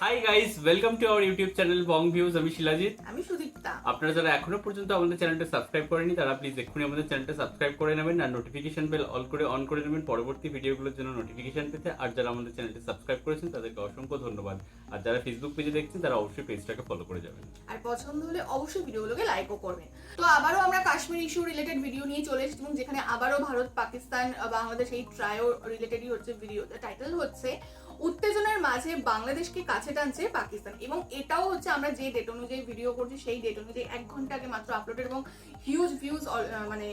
Hi guys, welcome to our YouTube channel Bong views. আমি শিলাজিৎ। আমি সুদীপ্তা। আপনারা যারা এখনো পর্যন্ত আমাদের চ্যানেলটা সাবস্ক্রাইব করেনি তারা প্লিজ এক্ষুনি আমাদের চ্যানেলটা সাবস্ক্রাইব করে নেবেন আর নোটিফিকেশন বেল অন করে নেবেন পরবর্তী ভিডিওগুলোর জন্য নোটিফিকেশন পেতে। আর যারা আমাদের চ্যানেলটা সাবস্ক্রাইব করেছেন তাদেরকে অসংখ্য ধন্যবাদ। আর যারা ফেসবুক পেজে দেখছেন তারা অবশ্যই পেজটাকে ফলো করে যাবেন আর পছন্দ হলে অবশ্যই ভিডিওগুলোকে লাইকও করবেন। তো আবারও আমরা কাশ্মীর ইস্যু রিলেটেড ভিডিও নিয়ে চলে এসেছি এবং যেখানে আবারও ভারত পাকিস্তান বাংলাদেশ এই ট্রায়ো রিলেটেডই হচ্ছে ভিডিও। টাইটেল হচ্ছে উত্তেজনার মাঝে বাংলাদেশকে কাছে টানছে পাকিস্তান। এবং এটাও হচ্ছে আমরা যে ডেট অনুযায়ী ভিডিও করছি সেই ডেট অনুযায়ী 1 ঘন্টা আগে মাত্র আপলোডেড এবং হিউজ ভিউজ মানে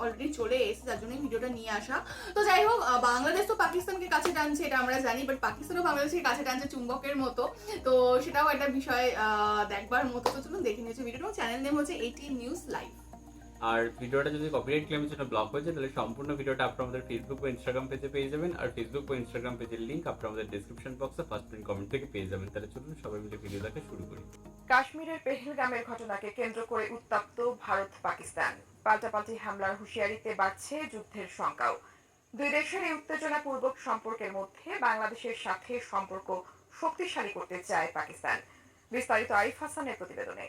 অলরেডি চলে এসেছে, যার জন্য ভিডিওটা নিয়ে আসা। তো যাই হোক, বাংলাদেশ তো পাকিস্তানকে কাছে টানছে এটা আমরা জানি, বাট পাকিস্তানও বাংলাদেশকে কাছে টানছে চুম্বকের মতো। তো সেটাও একটা বিষয় দেখবার মতো। তো চলুন দেখে নিয়েছি ভিডিওটা। চ্যানেল নেম হচ্ছে 18 নিউজ লাইভ। আর ভিডিওটা যদি কপিরাইট ক্লেমের জন্য ব্লক হয়ে যায় তাহলে সম্পূর্ণ ভিডিওটা আপনারা আমাদের ফেসবুক বা ইনস্টাগ্রাম পেজে পেয়ে যাবেন। আর ফেসবুক বা ইনস্টাগ্রাম পেজের লিংক আপনারা আমাদের ডেসক্রিপশন বক্সে ফার্স্ট পিন কমেন্ট থেকে পেয়ে যাবেন। তাহলে চলুন সবাই মিলে ভিডিও দেখা শুরু করি। কাশ্মীরের পেহেলগামের ঘটনাকে কেন্দ্র করে উত্তপ্ত ভারত পাকিস্তান। পাল্টাপাল্টি হামলার হুঁশিয়ারিতে বাড়ছে যুদ্ধের শঙ্কাও। দুই দেশের এই উত্তেজনাপূর্বক সম্পর্কের মধ্যে বাংলাদেশের সাথে সম্পর্ক শক্তিশালী করতে চায় পাকিস্তান। বিস্তারিত আরিফ হাসানের প্রতিবেদনে।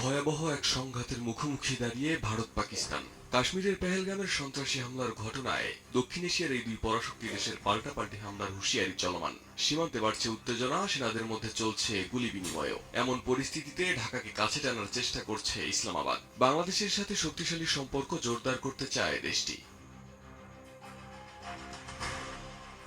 ভয়াবহ এক সংঘাতের মুখোমুখি দাঁড়িয়ে ভারত পাকিস্তান। কাশ্মীরের পেহেলগামের সন্ত্রাসী হামলার ঘটনায় দক্ষিণ এশিয়ার এই দুই পরাশক্তি দেশের পাল্টাপাল্টি হামলার হুঁশিয়ারি চলমান। সীমান্তে বাড়ছে উত্তেজনা, সেনাদের মধ্যে চলছে গুলি বিনিময়ও। এমন পরিস্থিতিতে ঢাকাকে কাছে টানার চেষ্টা করছে ইসলামাবাদ। বাংলাদেশের সাথে শক্তিশালী সম্পর্ক জোরদার করতে চায় দেশটি।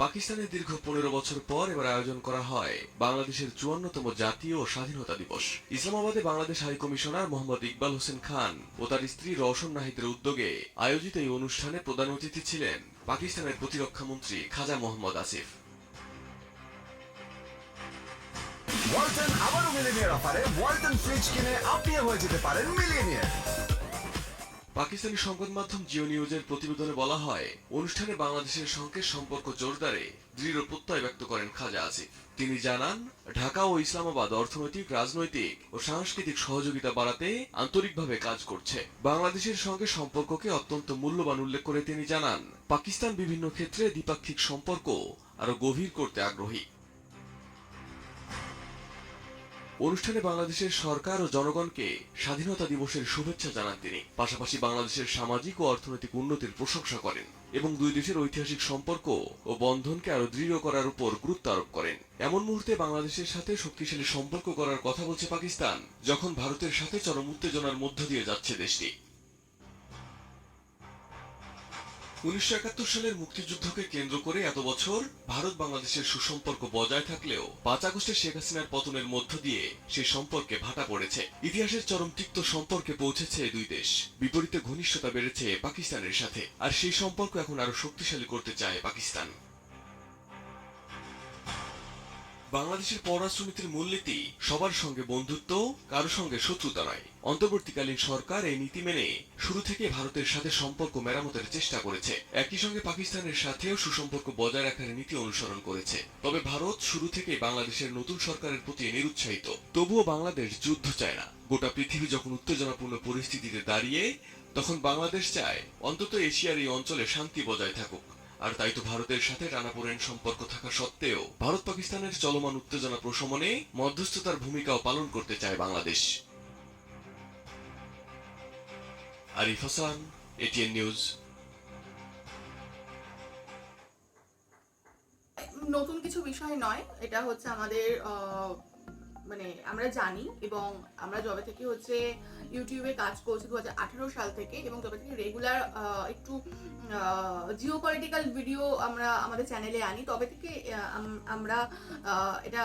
পাকিস্তানের দীর্ঘ 15 বছর পর এবার আয়োজন করা হয় বাংলাদেশের 54তম জাতীয় স্বাধীনতা দিবস। ইসলামাবাদে বাংলাদেশ হাই কমিশনার মোহাম্মদ ইকবাল হোসেন খান ও তার স্ত্রী রওশন নাহিদের উদ্যোগে আয়োজিত এই অনুষ্ঠানে প্রধান অতিথি ছিলেন পাকিস্তানের প্রতিরক্ষা মন্ত্রী খাজা মোহাম্মদ আসিফ। ওয়ালটন আবারও মিলিনিয়ার অফারে ওয়ালটন ফ্রিজ কিনে আপনিও হয়ে যেতে পারেন মিলিয়নিয়ার। পাকিস্তানি সংবাদ মাধ্যম জিও নিউজের প্রতিবেদনে বলা হয়, অনুষ্ঠানে বাংলাদেশের সঙ্গে সম্পর্ক জোরদারে দৃঢ় প্রত্যয় ব্যক্ত করেন খাজা আসিফ। তিনি জানান, ঢাকা ও ইসলামাবাদ অর্থনৈতিক, রাজনৈতিক ও সাংস্কৃতিক সহযোগিতা বাড়াতে আন্তরিকভাবে কাজ করছে। বাংলাদেশের সঙ্গে সম্পর্ককে অত্যন্ত মূল্যবান উল্লেখ করে তিনি জানান, পাকিস্তান বিভিন্ন ক্ষেত্রে দ্বিপাক্ষিক সম্পর্ক আরো গভীর করতে আগ্রহী। অনুষ্ঠানে বাংলাদেশের সরকার ও জনগণকে স্বাধীনতা দিবসের শুভেচ্ছা জানান তিনি। পাশাপাশি বাংলাদেশের সামাজিক ও অর্থনৈতিক উন্নতির প্রশংসা করেন এবং দুই দেশের ঐতিহাসিক সম্পর্ক ও বন্ধনকে আরো দৃঢ় করার উপর গুরুত্ব আরোপ করেন। এমন মুহূর্তে বাংলাদেশের সাথে শক্তিশালী সম্পর্ক করার কথা বলছে পাকিস্তান, যখন ভারতের সাথে চরম উত্তেজনার মধ্য দিয়ে যাচ্ছে দেশটি। 1971 সালের মুক্তিযুদ্ধকে কেন্দ্র করে এত বছর ভারত বাংলাদেশের সুসম্পর্ক বজায় থাকলেও 5 আগস্টে শেখ হাসিনার পতনের মধ্য দিয়ে সেই সম্পর্কে ভাটা পড়েছে। ইতিহাসের চরম তিক্ত সম্পর্কে পৌঁছেছে দুই দেশ। বিপরীতে ঘনিষ্ঠতা বেড়েছে পাকিস্তানের সাথে, আর সেই সম্পর্ক এখন আরো শক্তিশালী করতে চায় পাকিস্তান। বাংলাদেশের পররাষ্ট্রনীতির মূলনীতি সবার সঙ্গে বন্ধুত্ব, কারো সঙ্গে শত্রুতা নয়। অন্তর্বর্তীকালীন সরকার এই নীতি মেনে শুরু থেকে ভারতের সাথে সম্পর্ক মেরামতের চেষ্টা করেছে। একই সঙ্গে পাকিস্তানের সাথেও সুসম্পর্ক বজায় রাখার নীতি অনুসরণ করেছে। তবে ভারত শুরু থেকে বাংলাদেশের নতুন সরকারের প্রতি নিরুৎসাহিত। তবুও বাংলাদেশ যুদ্ধ চায় না। গোটা পৃথিবী যখন উত্তেজনাপূর্ণ পরিস্থিতিতে দাঁড়িয়ে, তখন বাংলাদেশ চায় অন্তত এশিয়ার এই অঞ্চলে শান্তি বজায় থাকুক। আর তাই তো ভারতের সাথে টানাপোড়েন সম্পর্ক থাকা সত্ত্বেও ভারত পাকিস্তানের চলমান উত্তেজনা প্রশমনে মধ্যস্থতার ভূমিকাও পালন করতে চায় বাংলাদেশ। Arif Hasan, ATN news. নতুন কিছু বিষয় নয়, এটা হচ্ছে আমাদের মানে আমরা জানি এবং আমরা যবে থেকে হচ্ছে ইউটিউবে কাজ করছি 2018 সাল থেকে, এবং যবে থেকে রেগুলার একটু জিও পলিটিক্যাল ভিডিও আমরা আমাদের চ্যানেলে আনি, তবে থেকে আমরা এটা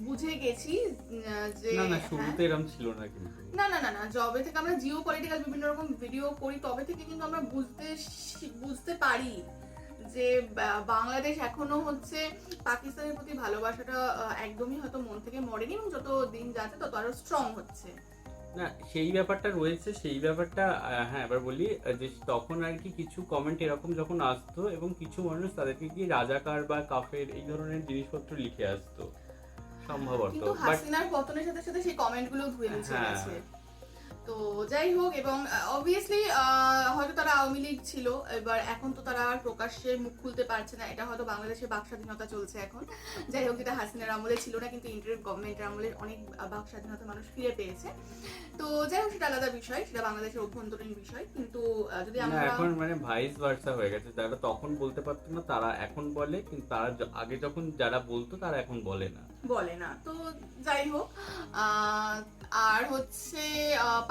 বুঝে গেছি যে না শুরুতে এরকম ছিল না, কিন্তু না যবে থেকে আমরা জিও পলিটিক্যাল বিভিন্ন রকম ভিডিও করি তবে থেকে কিন্তু আমরা বুঝতে পারি যে বাংলাদেশ এখনো হচ্ছে পাকিস্তানের প্রতি ভালোবাসাটা একদমই হয়তো মন থেকে মরেনি, এবং যত দিন যাচ্ছে তত আরো স্ট্রং হচ্ছে। না, সেই ব্যাপারটা রয়েছে, সেই ব্যাপারটা হ্যাঁ এবার বলি যে তখন আর কি কিছু কমেন্ট এরকম যখন আসতো এবং কিছু মানুষ তাদেরকে কি রাজাকার বা কাফের এই ধরনের জিনিসপত্র লিখে আসতো সম্ভবত, কিন্তু হাসিনার পতনের সাথে সাথে সেই কমেন্টগুলো ধুয়ে মুছে গেছে। তো যাই হোক, এবং অবভিয়াসলি হয়তো তারা আওয়ামী লীগ ছিল, এবার এখন তো তারা আর প্রকাশ্যে মুখ খুলতে পারছে না, এটা হয়তো বাংলাদেশে বাক স্বাধীনতা চলছে এখন। যাই হোক, যেটা হাসিনার আমলে ছিল না, কিন্তু ইন্টারিম গভর্নমেন্টের আমলে অনেক বাক স্বাধীনতা মানুষ ফিরে পেয়েছে। তো যাই হোক, সেটা আলাদা বিষয়, সেটা বাংলাদেশের অভ্যন্তরীণ বিষয়। কিন্তু যদি না, আমরা এখন মানে ভাইস ভার্সা হয়ে গেছে, যারা তখন বলতে পারতো না তারা এখন বলে, কিন্তু তারা আগে যখন যারা বলতো তারা এখন বলে না। তো যাই হোক, আর হচ্ছে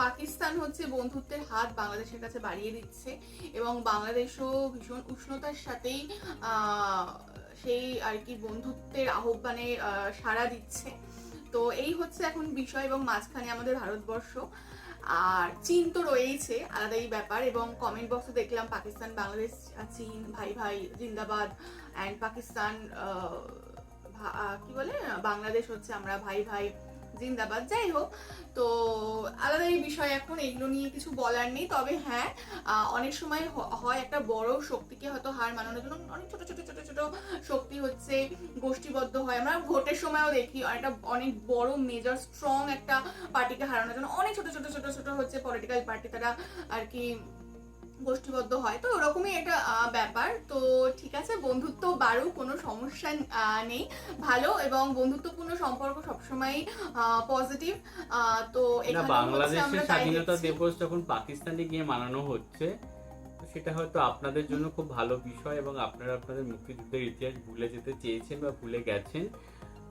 পাকিস্তান হচ্ছে বন্ধুত্বের হাত বাংলাদেশের কাছে বাড়িয়ে দিচ্ছে, এবং বাংলাদেশও ভীষণ উষ্ণতার সাথেই সেই আর কি বন্ধুত্বের আহ্বানে সাড়া দিচ্ছে। তো এই হচ্ছে এখন বিষয়, এবং মাঝখানে আমাদের ভারতবর্ষ আর চীন তো রয়েইছে, আলাদাই ব্যাপার। এবং কমেন্ট বক্সে দেখলাম পাকিস্তান বাংলাদেশ চীন ভাই ভাই জিন্দাবাদ, অ্যান্ড পাকিস্তান কি বলে বাংলাদেশ হচ্ছে আমরা ভাই ভাই জিন্দাবাদ। যাই হোক, তো আলাদাই বিষয়, এখন এগুলো নিয়ে কিছু বলার নেই। তবে হ্যাঁ, অনেক সময় হয় একটা বড় শক্তিকে হয়তো হার মানানোর জন্য অনেক ছোট ছোট ছোট ছোট শক্তি হচ্ছে গোষ্ঠীবদ্ধ হয়। আমরা ভোটের সময়ও দেখি একটা অনেক বড় মেজর স্ট্রং একটা পার্টিকে হারানোর জন্য অনেক ছোট ছোট ছোট ছোট হচ্ছে পলিটিক্যাল পার্টি তারা আর কি গোষ্ঠীবদ্ধ হয়। তো ওরকমই একটা ব্যাপার। তো ঠিক আছে, বন্ধুত্ব বাড়ুক, কোনো সমস্যা নেই, ভালো, এবং বন্ধুত্বপূর্ণ সম্পর্ক সবসময় পজিটিভ। তো না, এখানে হচ্ছে বাংলাদেশের আমরা তাই স্বাধীনতা দেখছি। দিবস যখন পাকিস্তানে গিয়ে মানানো হচ্ছে, তো সেটা হয়তো আপনাদের জন্য খুব ভালো বিষয়, এবং আপনারা আপনাদের মুক্তিযুদ্ধের ইতিহাস ভুলে যেতে চেয়েছেন বা ভুলে গেছেন,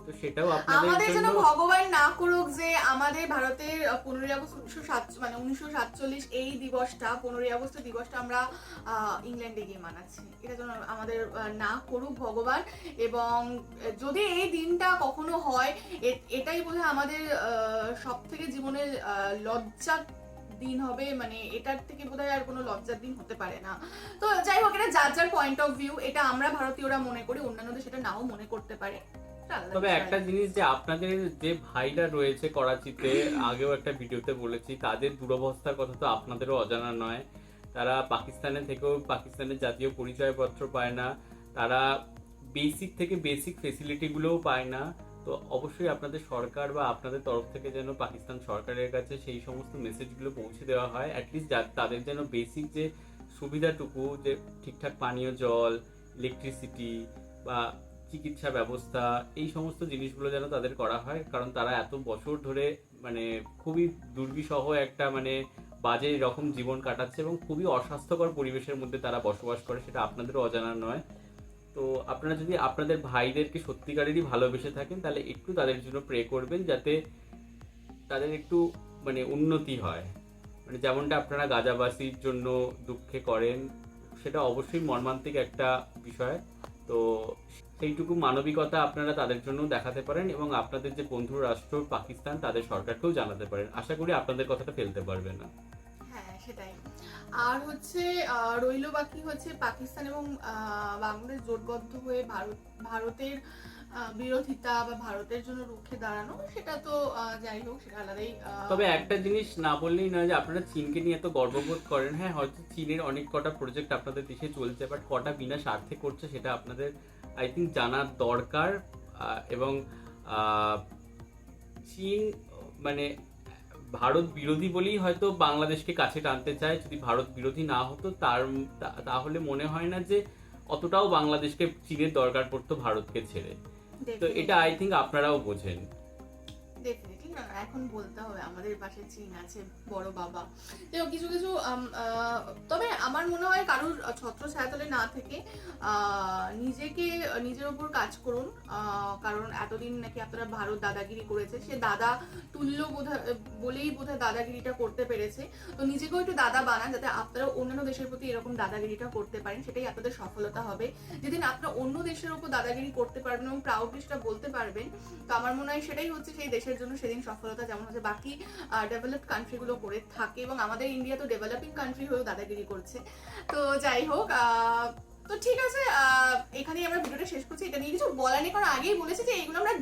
তো সেটাও আমাদের আপনাদের যেন জন্য। ভগবান না করুক যে আমাদের ভারতের 15ই আগস্ট 1947 এই দিবসটা, 15ই আগস্ট দিবসটা আমরা ইংল্যান্ডে গিয়ে মানাচ্ছি, এটা যেন আমাদের না করুক ভগবান। এবং যদি এই দিনটা কখনো হয়, এটাই বোধহয় আমাদের সব থেকে জীবনের লজ্জার দিন হবে, মানে এটার থেকে বোধহয় আর কোনো লজ্জার দিন হতে পারে না। তো যাই হোক, এটা যার যার পয়েন্ট অফ ভিউ, এটা আমরা ভারতীয়রা মনে করি, অন্যান্যদের সেটা নাও মনে করতে পারে। তবে একটা জিনিস, যে আপনাদের যে ভাইরা রয়েছে করাচিতে, আগেও একটা ভিডিওতে বলেছি, তাদের দুরবস্থার কথা তো আপনাদেরও অজানা নয়। তারা পাকিস্তানে থেকেও পাকিস্তানের জাতীয় পরিচয়পত্র পায় না, তারা বেসিক থেকে বেসিক ফেসিলিটিগুলোও পায় না। তো অবশ্যই আপনাদের সরকার বা আপনাদের তরফ থেকে যেন পাকিস্তান সরকারের কাছে সেই সমস্ত মেসেজগুলো পৌঁছে দেওয়া হয়, অ্যাটলিস্ট তাদের যেন বেসিক যে সুবিধাটুকু, যে ঠিকঠাক পানীয় জল, ইলেকট্রিসিটি বা চিকিৎসা ব্যবস্থা, এই সমস্ত জিনিসগুলো যেন তাদের করা হয়। কারণ তারা এত বছর ধরে মানে খুবই দুর্বিষহ একটা মানে বাজে রকম জীবন কাটাচ্ছে, এবং খুবই অস্বাস্থ্যকর পরিবেশের মধ্যে তারা বসবাস করে, সেটা আপনাদেরও অজানা নয়। তো আপনারা যদি আপনাদের ভাইদেরকে সত্যিকারেরই ভালোবেসে থাকেন, তাহলে একটু তাদের জন্য প্রে করবেন, যাতে তাদের একটু মানে উন্নতি হয়। মানে যেমনটা আপনারা গাজাবাসীর জন্য দুঃখে করেন, সেটা অবশ্যই মর্মান্তিক একটা বিষয়। তো সেইটুকু মানবিকতা আপনারা তাদের জন্য দেখাতে পারেন, এবং আপনাদের যে বন্ধু রাষ্ট্র পাকিস্তান, তাদের সরকারকেও জানাতে পারেন। আশা করি আপনাদের কথাটা ফেলতে পারবে না। হ্যাঁ, সেটাই। আর হচ্ছে রইল বাকি হচ্ছে পাকিস্তান এবং বাংলাদেশ জোটবদ্ধ হয়ে ভারতের বিরোধিতা বা ভারতের জন্য রুখে দাঁড়ানো, সেটা তো যাই হোক, সেটা আলাদাই। তবে একটা জিনিস না বললেই নয়, যে আপনারা চীনকে নিয়ে এত গর্ববোধ করেন। হ্যাঁ, হয়তো চীনের অনেক কটা প্রজেক্ট আপনাদের দেশে চলছে, বাট কটা বিনা স্বার্থে করছে সেটা আপনাদের আই থিঙ্ক জানার দরকার। এবং চীন মানে ভারত বিরোধী বলেই হয়তো বাংলাদেশকে কাছে টানতে চায়। যদি ভারত বিরোধী না হতো তাহলে মনে হয় না যে অতটাও বাংলাদেশকে চীনের দরকার পড়তো ভারতকে ছেড়ে। তো এটা আই থিঙ্ক আপনারাও বোঝেন। ডেফিনেটলি না, এখন বলতে হবে আমাদের পাশে চীন আছে, বড় বাবা। তো কিছু কিছু তবে আমার মনে হয় কারোর ছত্র ছায়াতলে না থেকে নিজের উপর কাজ করুন। কারণ এতদিন নাকি আপনারা ভারত দাদাগিরি করেছে, সে দাদা তুল্য বলেই বোধহয় দাদাগিরিটা করতে পেরেছে। তো নিজেকেও একটু দাদা বানান, যাতে আপনারা অন্যান্য দেশের প্রতি এরকম দাদাগিরিটা করতে পারেন, সেটাই আপনাদের সফলতা হবে। যেদিন আপনারা অন্য দেশের উপর দাদাগিরি করতে পারবেন এবং প্রাউডলি সেটা বলতে পারবেন, তো আমার মনে হয় সেটাই হচ্ছে সেই দেশের জন্য সেদিন সফলতা, যেমন হচ্ছে বাকি ডেভেলপড কান্ট্রিগুলো করে থাকে। এবং আমাদের ইন্ডিয়া তো ডেভেলপিং কান্ট্রি হয়েও দাদাগিরি করছে। তো যাই হোক, তো ঠিক আছে, এখানেই আমরা ভিডিওটা শেষ করছি। এটা নিয়ে কিছু বলার নেই, কারণ আগেই বলেছি যে এইগুলো আমরা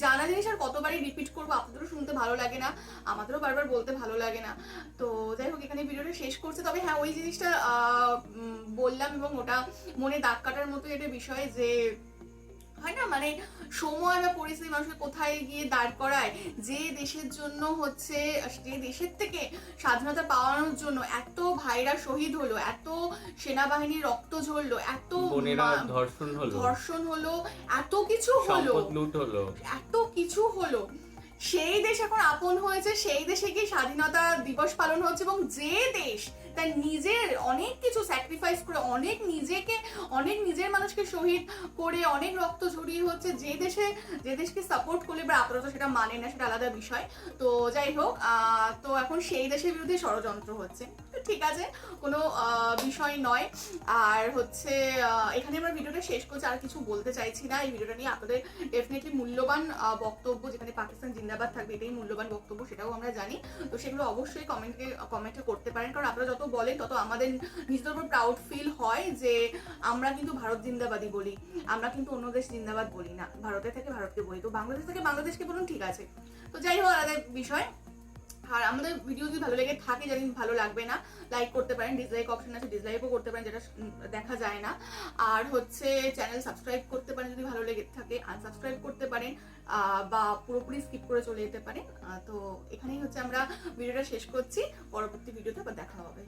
জানা জিনিস আর কতবারই রিপিট করবো, আপনাদেরও শুনতে ভালো লাগে না, আমাদেরও বারবার বলতে ভালো লাগে না। তো যাই হোক, এখানে ভিডিওটা শেষ করছে। তবে হ্যাঁ, ওই জিনিসটা বললাম, এবং ওটা মনে দাগ কাটার মতো একটা বিষয়, যে হয় না, মানে সময় বা পরিস্থিতি মানুষকে কোথায় গিয়ে দাঁড় করায়, যে দেশের জন্য হচ্ছে, যে দেশের থেকে স্বাধীনতা পাওয়ানোর জন্য এত ভাইরা শহীদ হলো, এত সেনাবাহিনীর রক্ত ঝরলো, এত বোনেরা ধর্ষণ হলো, এত কিছু হলো, সম্পদ লুট হলো, এত কিছু হলো, সেই দেশ এখন আপন হয়েছে, সেই দেশে গিয়ে স্বাধীনতা দিবস পালন হচ্ছে, এবং যে দেশ তার নিজের অনেক কিছু স্যাক্রিফাইস করে, অনেক নিজের মানুষকে শহীদ করে, অনেক রক্ত ঝরিয়ে হচ্ছে, যে দেশকে সাপোর্ট করলে বা আপাতত সেটা মানে না, সেটা আলাদা বিষয়। তো যাই হোক, তো এখন সেই দেশের বিরুদ্ধে ষড়যন্ত্র হচ্ছে। তো ঠিক আছে, কোনো বিষয় নয়। আর হচ্ছে এখানে আমরা ভিডিওটা শেষ করছি, আর কিছু বলতে চাইছি না। এই ভিডিওটা নিয়ে আপনাদের ডেফিনেটলি মূল্যবান বক্তব্য, যেখানে পাকিস্তান জিন্দাবাদ থাকবে এটাই মূল্যবান বক্তব্য, সেটাও আমরা জানি। তো সেগুলো অবশ্যই কমেন্টে করতে পারেন, কারণ আপনারা যত বলেন তত আমাদের নিজেদের উপর প্রাউড ফিল হয় যে আমরা কিন্তু ভারত জিন্দাবাদই বলি, আমরা কিন্তু অন্য দেশ জিন্দাবাদ বলি না, ভারতে থেকে ভারতকে বলি। তো বাংলাদেশ থেকে বাংলাদেশকে বলুন, ঠিক আছে। তো যাই হোক, আলাদা বিষয়। আর আমাদের ভিডিও যদি ভালো লেগে থাকে, জানি ভালো লাগবে না, লাইক করতে পারেন, ডিসলাইক অপশন আছে, ডিসলাইকও করতে পারেন, যেটা দেখা যায় না। আর হচ্ছে চ্যানেল সাবস্ক্রাইব করতে পারেন যদি ভালো লেগে থাকে, আনসাবস্ক্রাইব করতে পারেন, বা পুরোপুরি স্কিপ করে চলে যেতে পারেন। তো এখানেই হচ্ছে আমরা ভিডিওটা শেষ করছি, পরবর্তী ভিডিওতে আবার দেখা হবে।